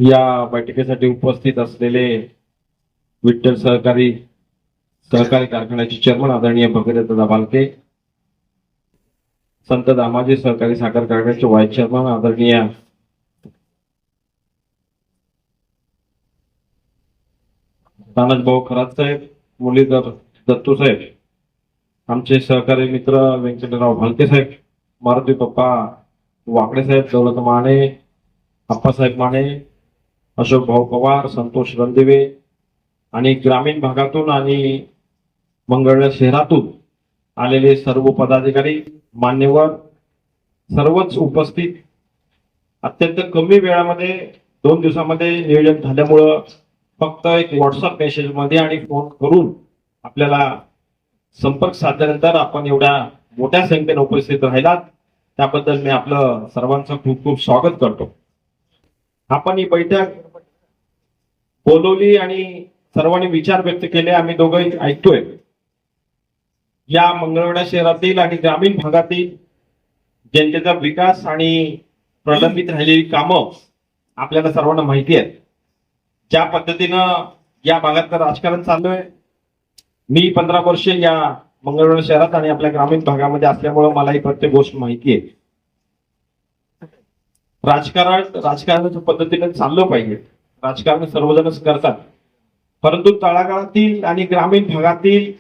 या बैठकीसाठी उपस्थित असलेले विठ्ठल सहकारी कारखान्याचे चेअरमन आदरणीय भगीरथदादा बालके, संत दामाजी सहकारी साखर कारखान्याचे व्हाईस चेअरमन आदरणीय तानाजीभाऊ खरात साहेब, मुरलीधर दत्तू साहेब, आमचे सहकारी मित्र व्यंकटराव भालके साहेब, मारुती पप्पा वाकडे साहेब, दौलत माने, अप्पासाहेब माने, अशोक भाऊ पवार, संतोष रणदिवे आणि ग्रामीण भागातून आणि मंगळवेढा शहरातून आलेले सर्व पदाधिकारी, मान्यवर, सर्वच उपस्थित. अत्यंत कमी वेळामध्ये 2 दिवसामध्ये नियोजन झाल्यामुळं फक्त एक व्हॉट्सअप मेसेज मध्ये आणि फोन करून आपल्याला संपर्क साधल्यानंतर आपण एवढ्या मोठ्या संख्येने उपस्थित राहिलात त्याबद्दल मी आपलं सर्वांचं खूप खूप स्वागत करतो. आपण ही बैठक बोलवली आणि सर्वांनी विचार व्यक्त केले, आम्ही दोघंही ऐकतोय. या मंगळवेढा शहरातील आणि ग्रामीण भागातील जनतेचा विकास आणि प्रलंबित राहिलेली कामं आपल्याला सर्वांना माहिती आहे. ज्या पद्धतीनं या भागात राजकारण चालू आहे, मी 15 वर्ष या मंगळवेढा शहरात आणि आपल्या ग्रामीण भागामध्ये असल्यामुळे मला ही प्रत्येक गोष्ट माहिती आहे. राजकारणाच्या पद्धतीने चाललं पाहिजे. राजकारण सर्वजणच करतात, परंतु तळागाळातील आणि ग्रामीण भागातील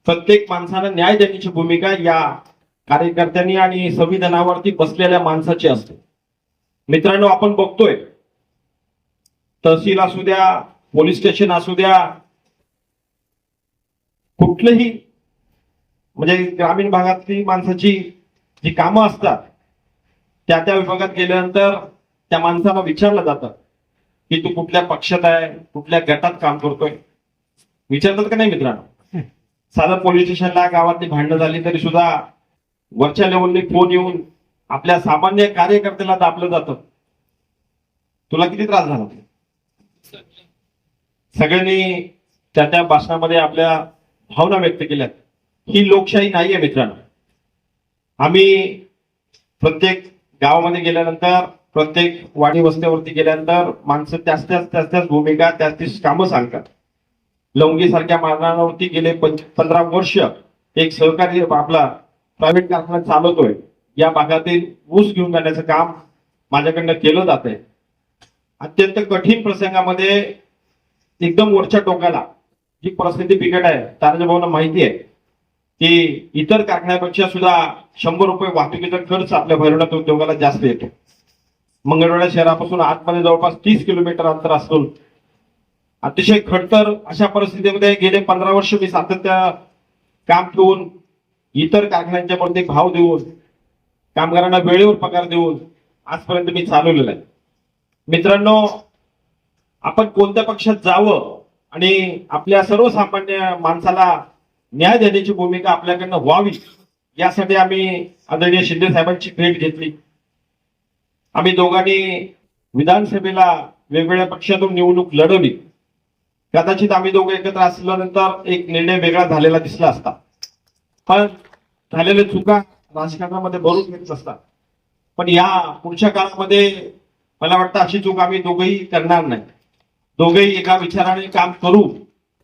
प्रत्येक माणसाला न्याय देण्याची भूमिका या कार्यकर्त्यांनी आणि संविधानावरती बसलेल्या माणसाची असते. मित्रांनो, आपण बघतोय तहसील असू द्या, पोलीस स्टेशन असू द्या, कुठलंही म्हणजे ग्रामीण भागातली माणसाची जी कामं असतात त्या विभागात गेल्यानंतर त्या माणसाला विचारलं जातं की तू कुठल्या पक्षात आहे, कुठल्या गटात काम करतोय. विचारतात का नाही मित्रांनो? साधं पोलीस स्टेशनला गावातली भांडणं झाली तरी सुद्धा वरच्या लेवलने फोन येऊन आपल्या सामान्य कार्यकर्त्याला दाबलं जातं. तुला किती त्रास झाला? सगळ्यांनी त्या भाषणामध्ये आपल्या भावना व्यक्त केल्यात. ही लोकशाही नाहीये मित्रांनो. आम्ही प्रत्येक गावामध्ये गेल्यानंतर, प्रत्येक वाडी वस्त्यावरती गेल्यानंतर माणसं त्याच भूमिका, त्याच कामं सांगतात. लवंगी सारख्या मारणावरती गेले 15 वर्ष एक सहकारी आपला प्रायव्हेट कारखाना चालवतोय. या भागातील ऊस घेऊन जाण्याचं काम माझ्याकडनं केलं जात आहे. अत्यंत कठीण प्रसंगामध्ये एकदम वरच्या टोकाला जी परिस्थिती बिकट आहे, तानाजीभाऊंना माहिती आहे की इतर कारखान्यापेक्षा सुद्धा 100 रुपये वाहतुकीचा खर्च आपल्या भैरवनाथ उद्योगाला जास्त येतो. मंगळवेढा शहरापासून आतमध्ये जवळपास 30 किलोमीटर अंतर असून अतिशय खडतर अशा परिस्थितीमध्ये गेले 15 वर्ष मी सातत्य काम ठेवून, इतर कारखान्यांच्या मध्ये भाव देऊन, कामगारांना वेळेवर पगार देऊन आजपर्यंत मी चालवलेलं आहे. मित्रांनो, आपण कोणत्या पक्षात जावं आणि आपल्या सर्वसामान्य माणसाला न्याय देण्याची भूमिका आपल्याकडनं व्हावी यासाठी आम्ही आदरणीय शिंदे साहेबांची भेट घेतली. आम्ही दोघांनी विधानसभेला वेगवेगळ्या पक्षातून निवडणूक लढवली. कदाचित आम्ही दोघं एकत्र असल्यानंतर एक निर्णय वेगळा झालेला दिसला असता, पण झालेल्या चुका राजकारणामध्ये भरून घेत असतात. पण या पुढच्या काळामध्ये मला वाटतं अशी चूक आम्ही दोघंही करणार नाही. दोघेही एका विचाराने काम करू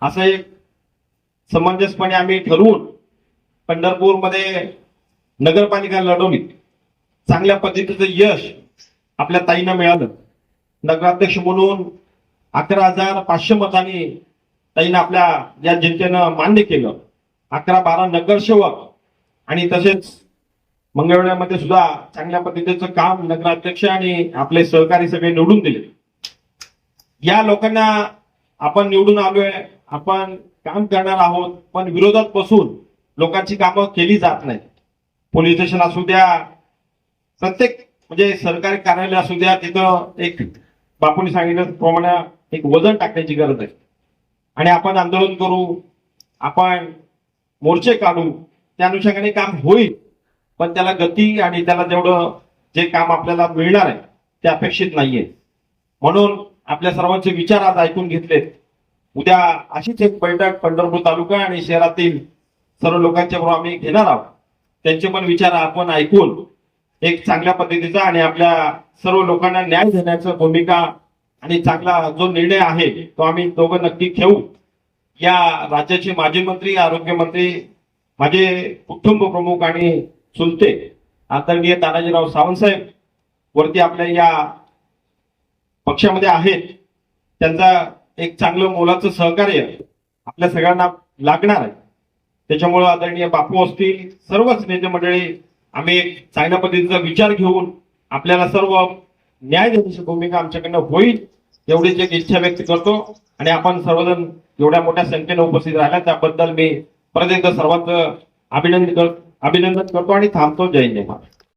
असं एक समंजसपणे आम्ही ठरवून पंढरपूरमध्ये नगरपालिका लढवली. चांगल्या पद्धतीचं यश आपल्या ताईंना मिळालं. नगराध्यक्ष म्हणून 11,500 मतांनी ताईंना आपल्या या जनतेनं मान्य केलं. 11-12 नगरसेवक आणि तसेच मंगळवेढ्यामध्ये सुद्धा चांगल्या पद्धतीचं काम नगराध्यक्ष आणि आपले सहकारी सगळे निवडून दिले. या लोकांना आपण निवडून आलोय, आपण काम करणार आहोत, पण विरोधात बसून लोकांची कामं केली जात नाही. पोलीस स्टेशन असू द्या, प्रत्येक म्हणजे सरकारी कार्यालय असू द्या, तिथं एक बापूंनी सांगितल्याप्रमाणे एक वजन टाकण्याची गरज आहे आणि आपण आंदोलन करू, आपण मोर्चे काढू, त्या अनुषंगाने काम होईल, पण त्याला गती आणि त्याला जेवढं जे काम आपल्याला मिळणार आहे ते अपेक्षित नाहीये. म्हणून आपल्या सर्वांचे विचार आज ऐकून घेतलेत. उद्या अशीच एक बैठक पंढरपूर तालुका आणि शहरातील सर्व लोकांच्या बरोबर आम्ही घेणार आहोत. त्यांचे पण विचार आपण ऐकून एक चांगल्या पद्धतीचा आणि आपल्या सर्व लोकांना न्याय देण्याचं भूमिका आणि चांगला जो निर्णय आहे तो आम्ही दोघं नक्की घेऊ. या राज्याचे माजी मंत्री, आरोग्य मंत्री, माझे कुटुंब प्रमुख आणि चुलते आदरणीय तानाजीराव सावंत साहेब वरती आपल्या या पक्षामध्ये आहेत, त्यांचा एक चांगलं मोलाचं सहकार्य आपल्या सगळ्यांना लागणार आहे. त्याच्यामुळं आदरणीय बापू असतील, सर्वच नेते मंडळी आम्ही एक चांगल्या पद्धतीचा विचार घेऊन आपल्याला सर्व न्याय देण्याची भूमिका आमच्याकडनं होईल एवढीच एक इच्छा व्यक्त करतो. आणि आपण सर्वजण एवढ्या मोठ्या संख्येने उपस्थित राहिला त्याबद्दल मी परत एकदा सर्वांचं अभिनंदन करतो आणि थांबतो. जय हिंद.